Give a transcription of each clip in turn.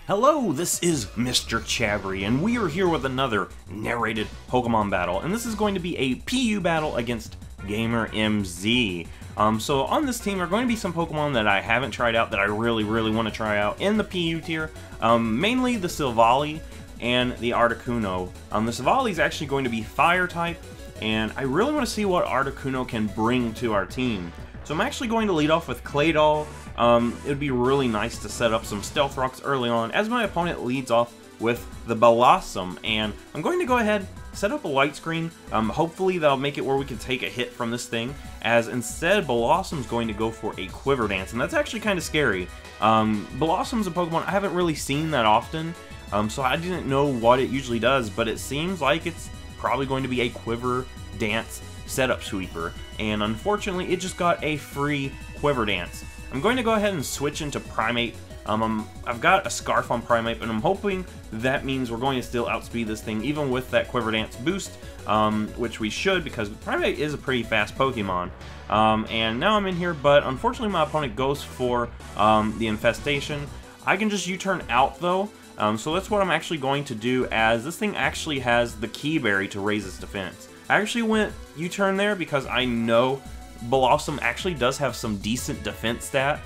Hello, this is Mr. Chabry, and we are here with another narrated Pokemon battle, and this is going to be a PU battle against Gamer MZ. So on this team are going to be some Pokemon that I haven't tried out that I really want to try out in the PU tier, mainly the Silvally and the Articuno. The Silvally is actually going to be Fire type, and I really want to see what Articuno can bring to our team. So I'm actually going to lead off with Claydol. It would be really nice to set up some Stealth Rocks early on as my opponent leads off with the Blossom, and I'm going to go ahead set up a light screen. Hopefully that'll make it where we can take a hit from this thing, as instead Blossom's going to go for a Quiver Dance, and that's actually kind of scary. Blossom's a Pokemon I haven't really seen that often, so I didn't know what it usually does, but it seems like it's probably going to be a Quiver Dance setup sweeper, and unfortunately it just got a free Quiver Dance. I'm going to go ahead and switch into Primate. I've got a Scarf on Primate, and I'm hoping that means we're going to still outspeed this thing even with that Quiver Dance boost, which we should, because Primate is a pretty fast Pokemon. And now I'm in here, but unfortunately my opponent goes for the Infestation. I can just U-turn out though, so that's what I'm actually going to do, as this thing actually has the Key Berry to raise its defense. I actually went U-turn there because I know Blossom actually does have some decent defense stat,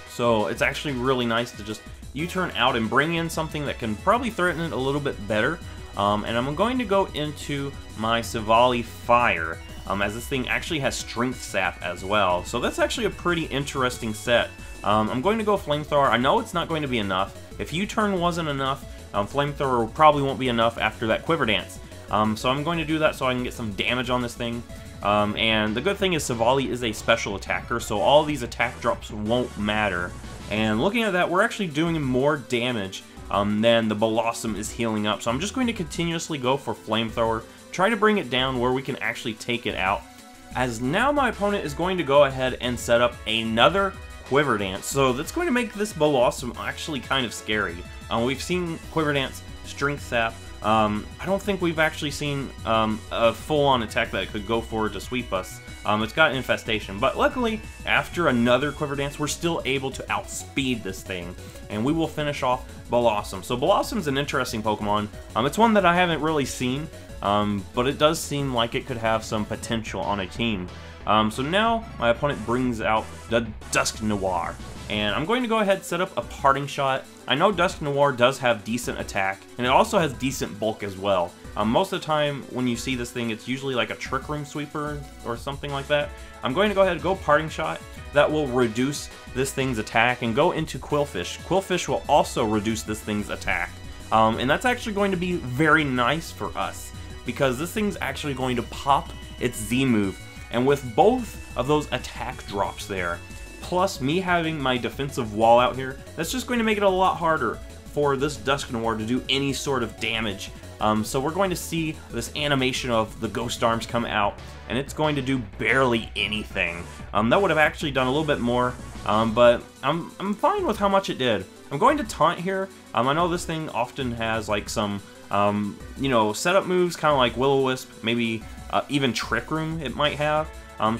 so it's actually really nice to just U-turn out and bring in something that can probably threaten it a little bit better. And I'm going to go into my Silvally Fire, as this thing actually has Strength Sap as well, so that's actually a pretty interesting set. I'm going to go Flamethrower. I know it's not going to be enough. If U-turn wasn't enough, Flamethrower probably won't be enough after that Quiver Dance. So I'm going to do that so I can get some damage on this thing. And the good thing is Silvally is a special attacker, so all these attack drops won't matter. And looking at that, we're actually doing more damage than the Blossom is healing up. So I'm just going to continuously go for Flamethrower, try to bring it down where we can actually take it out. As now my opponent is going to go ahead and set up another Quiver Dance, so that's going to make this Blossom actually kind of scary. We've seen Quiver Dance, Strength Sap. I don't think we've actually seen a full-on attack that could go forward to sweep us. It's got Infestation, but luckily, after another Quiver Dance, we're still able to outspeed this thing, and we will finish off Blossom. So Blossom's an interesting Pokemon. It's one that I haven't really seen, but it does seem like it could have some potential on a team. So now, my opponent brings out the Dusknoir, and I'm going to go ahead and set up a Parting Shot. I know Dusknoir does have decent attack, and it also has decent bulk as well. Most of the time, when you see this thing, it's usually like a Trick Room Sweeper or something like that. I'm going to go ahead and go Parting Shot. That will reduce this thing's attack, and go into Qwilfish. Qwilfish will also reduce this thing's attack. And that's actually going to be very nice for us, because this thing's actually going to pop its Z move. And with both of those attack drops there, plus me having my defensive wall out here, that's just going to make it a lot harder for this Dusknoir to do any sort of damage. So we're going to see this animation of the Ghost Arms come out, and it's going to do barely anything. That would have actually done a little bit more, but I'm fine with how much it did. I'm going to Taunt here. I know this thing often has like some, you know, setup moves, kind of like Will-O-Wisp, maybe even Trick Room it might have.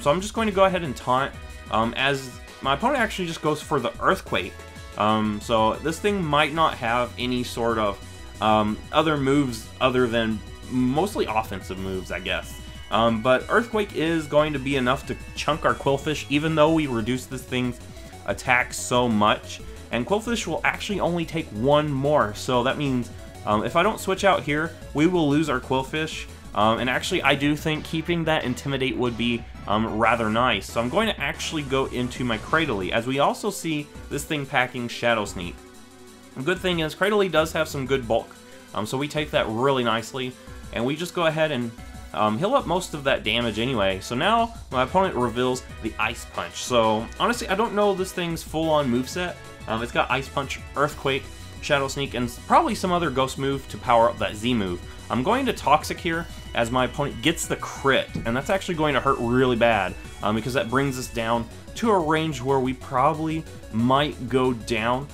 So I'm just going to go ahead and Taunt, as my opponent actually just goes for the Earthquake. So this thing might not have any sort of other moves other than mostly offensive moves, I guess. But Earthquake is going to be enough to chunk our Qwilfish, even though we reduce this thing's attack so much. And Qwilfish will actually only take one more, so that means if I don't switch out here, we will lose our Qwilfish. And actually, I do think keeping that Intimidate would be rather nice. So I'm going to actually go into my Cradily, as we also see this thing packing Shadow Sneak. The good thing is, Cradily does have some good bulk, so we take that really nicely, and we just go ahead and heal up most of that damage anyway. So now, my opponent reveals the Ice Punch. So, honestly, I don't know this thing's full-on moveset. It's got Ice Punch, Earthquake, Shadow Sneak, and probably some other ghost move to power up that Z move. I'm going to Toxic here, as my opponent gets the crit, and that's actually going to hurt really bad, because that brings us down to a range where we probably might go down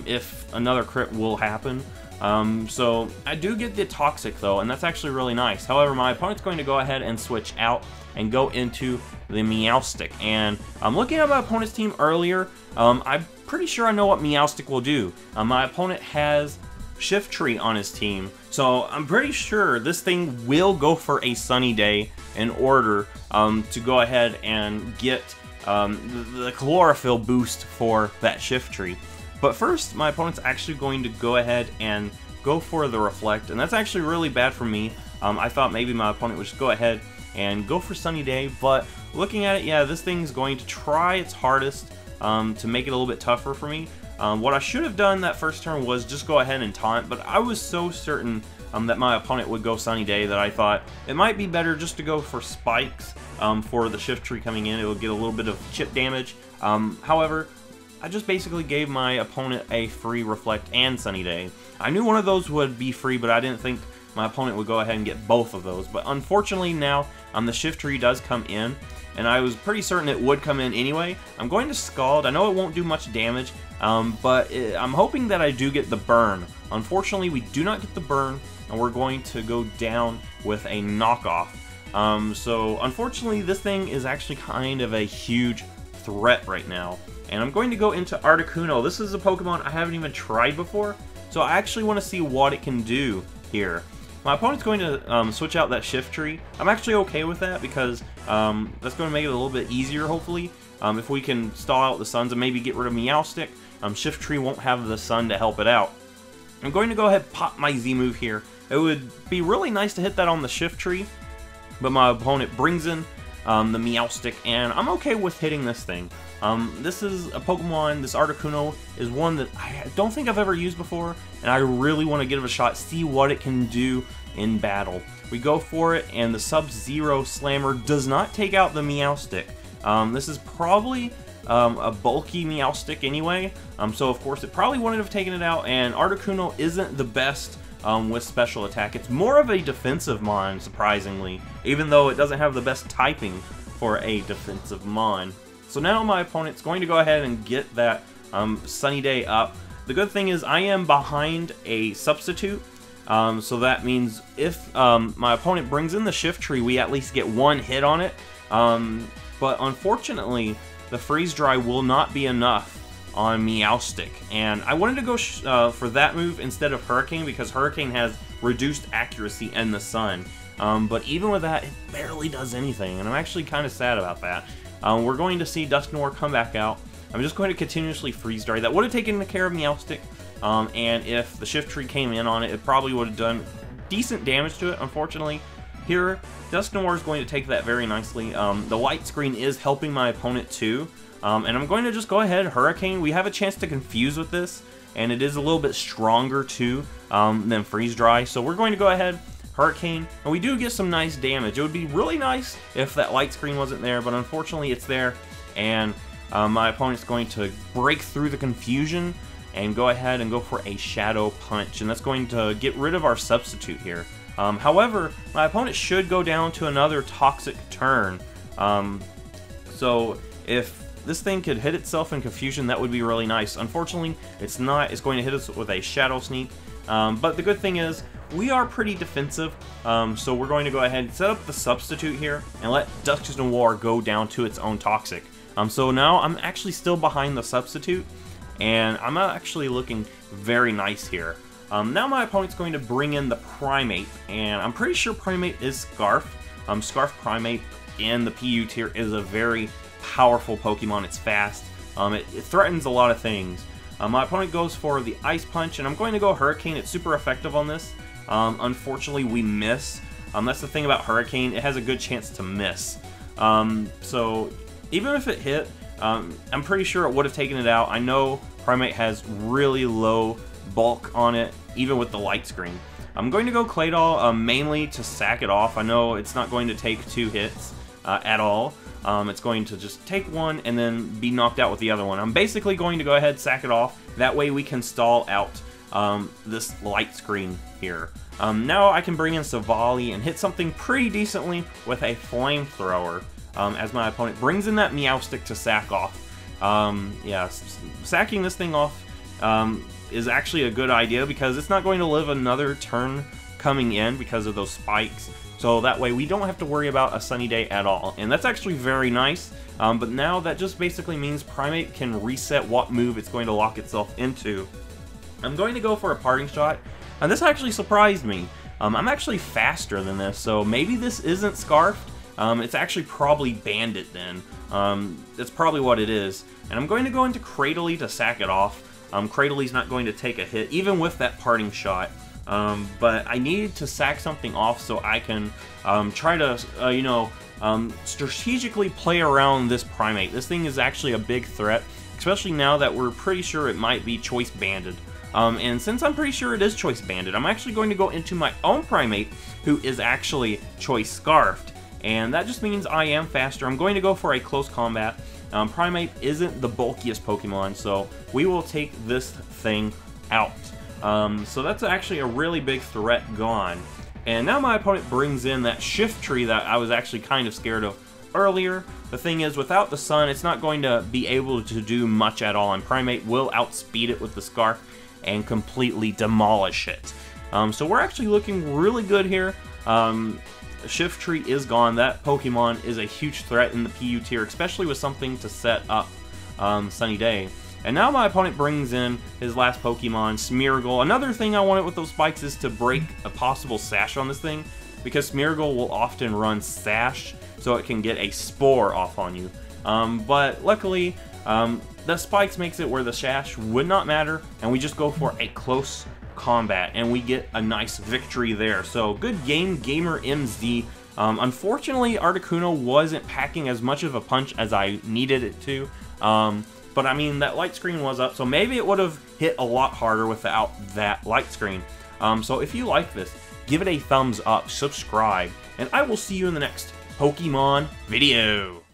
if another crit will happen. So I do get the Toxic though, and that's actually really nice. However, my opponent's going to go ahead and switch out and go into the Meowstic. And I'm looking at my opponent's team earlier. I'm pretty sure I know what Meowstic will do. My opponent has Shiftry on his team, so I'm pretty sure this thing will go for a Sunny Day in order to go ahead and get the Chlorophyll boost for that Shiftry. But first, my opponent's actually going to go ahead and go for the Reflect, and that's actually really bad for me. I thought maybe my opponent would just go ahead and go for Sunny Day, but looking at it, yeah, this thing's going to try its hardest to make it a little bit tougher for me. What I should have done that first turn was just go ahead and taunt, but I was so certain that my opponent would go Sunny Day that I thought it might be better just to go for Spikes for the Shiftry coming in. It would get a little bit of chip damage. However, I just basically gave my opponent a free Reflect and Sunny Day. I knew one of those would be free, but I didn't think my opponent would go ahead and get both of those. But unfortunately now, the Shiftry does come in, and I was pretty certain it would come in anyway. I'm going to Scald. I know it won't do much damage, but I'm hoping that I do get the burn. Unfortunately, we do not get the burn, and we're going to go down with a knockoff. So unfortunately, this thing is actually kind of a huge threat right now. And I'm going to go into Articuno. This is a Pokemon I haven't even tried before, so I actually want to see what it can do here. My opponent's going to switch out that Shiftry. I'm actually okay with that because that's going to make it a little bit easier, hopefully. If we can stall out the Suns and maybe get rid of Meowstic, Shiftry won't have the Sun to help it out. I'm going to go ahead and pop my Z-move here. It would be really nice to hit that on the Shiftry, but my opponent brings in the Meowstic, and I'm okay with hitting this thing. This is a Pokemon, this Articuno is one that I don't think I've ever used before, and I really want to give it a shot, see what it can do in battle. We go for it, and the Sub-Zero Slammer does not take out the Meowstic. This is probably a bulky Meowstic anyway, so of course it probably wouldn't have taken it out, and Articuno isn't the best with special attack. It's more of a defensive mon, surprisingly, even though it doesn't have the best typing for a defensive mon. So now my opponent's going to go ahead and get that Sunny Day up. The good thing is I am behind a substitute, so that means if my opponent brings in the Shiftry, we at least get one hit on it. But unfortunately, the Freeze Dry will not be enough on Meowstic, and I wanted to go for that move instead of Hurricane because Hurricane has reduced accuracy in the Sun. But even with that, it barely does anything, and I'm actually kind of sad about that. We're going to see Dusknoir come back out. I'm just going to continuously Freeze Dry. That would have taken care of Meowstic, and if the Shiftry came in on it, it probably would have done decent damage to it. Unfortunately, here, Dusknoir is going to take that very nicely. The Light Screen is helping my opponent too, and I'm going to just go ahead, Hurricane. We have a chance to confuse with this, and it is a little bit stronger too than Freeze Dry, so we're going to go ahead, Hurricane, and we do get some nice damage. It would be really nice if that Light Screen wasn't there, but unfortunately it's there, and my opponent's going to break through the confusion and go ahead and go for a Shadow Punch, and that's going to get rid of our substitute here. However, my opponent should go down to another Toxic turn, so if this thing could hit itself in confusion, that would be really nice. Unfortunately, it's not. It's going to hit us with a Shadow Sneak, but the good thing is, we are pretty defensive, so we're going to go ahead and set up the substitute here and let Dusknoir go down to its own Toxic. So now I'm actually still behind the substitute, and I'm actually looking very nice here. Now my opponent's going to bring in the Primate, and I'm pretty sure Primate is Scarf. Scarf Primate in the PU tier is a very powerful Pokemon. It's fast. It threatens a lot of things. My opponent goes for the Ice Punch, and I'm going to go Hurricane. It's super effective on this. Unfortunately, we miss. That's the thing about Hurricane. It has a good chance to miss. So even if it hit, I'm pretty sure it would have taken it out. I know Primate has really low bulk on it, even with the Light Screen. I'm going to go Claydol mainly to sack it off. I know it's not going to take 2 hits at all. It's going to just take one and then be knocked out with the other one. I'm basically going to go ahead, sack it off. That way we can stall out this Light Screen here. Now I can bring in Savali and hit something pretty decently with a Flamethrower as my opponent brings in that Meowstic to sack off. Yeah, sacking this thing off is actually a good idea because it's not going to live another turn coming in because of those spikes. So that way we don't have to worry about a sunny day at all. And that's actually very nice. But now that just basically means Primate can reset what move it's going to lock itself into. I'm going to go for a parting shot. And this actually surprised me. I'm actually faster than this, so maybe this isn't Scarfed. It's actually probably Bandit then. That's probably what it is. And I'm going to go into Cradley to sack it off. Cradley's not going to take a hit, even with that parting shot. But I needed to sack something off so I can try to, strategically play around this Primate. This thing is actually a big threat, especially now that we're pretty sure it might be Choice Banded. And since I'm pretty sure it is Choice Banded, I'm actually going to go into my own Primate, who is actually Choice Scarfed. And that just means I am faster. I'm going to go for a close combat. Primate isn't the bulkiest Pokemon, so we will take this thing out. So that's actually a really big threat gone. And now my opponent brings in that Shift Tree that I was actually kind of scared of earlier. The thing is, without the Sun, it's not going to be able to do much at all, and Primate will outspeed it with the Scarf and completely demolish it. So we're actually looking really good here. Shift Tree is gone. That Pokemon is a huge threat in the PU tier, especially with something to set up Sunny Day. And now my opponent brings in his last Pokemon, Smeargle. Another thing I wanted with those spikes is to break a possible Sash on this thing, because Smeargle will often run Sash, so it can get a Spore off on you. But luckily, the spikes makes it where the Sash would not matter, and we just go for a close combat, and we get a nice victory there. So good game, Gamer MZ. Unfortunately, Articuno wasn't packing as much of a punch as I needed it to. But I mean, that light screen was up, so maybe it would have hit a lot harder without that light screen. So if you like this, give it a thumbs up, subscribe, and I will see you in the next Pokemon video.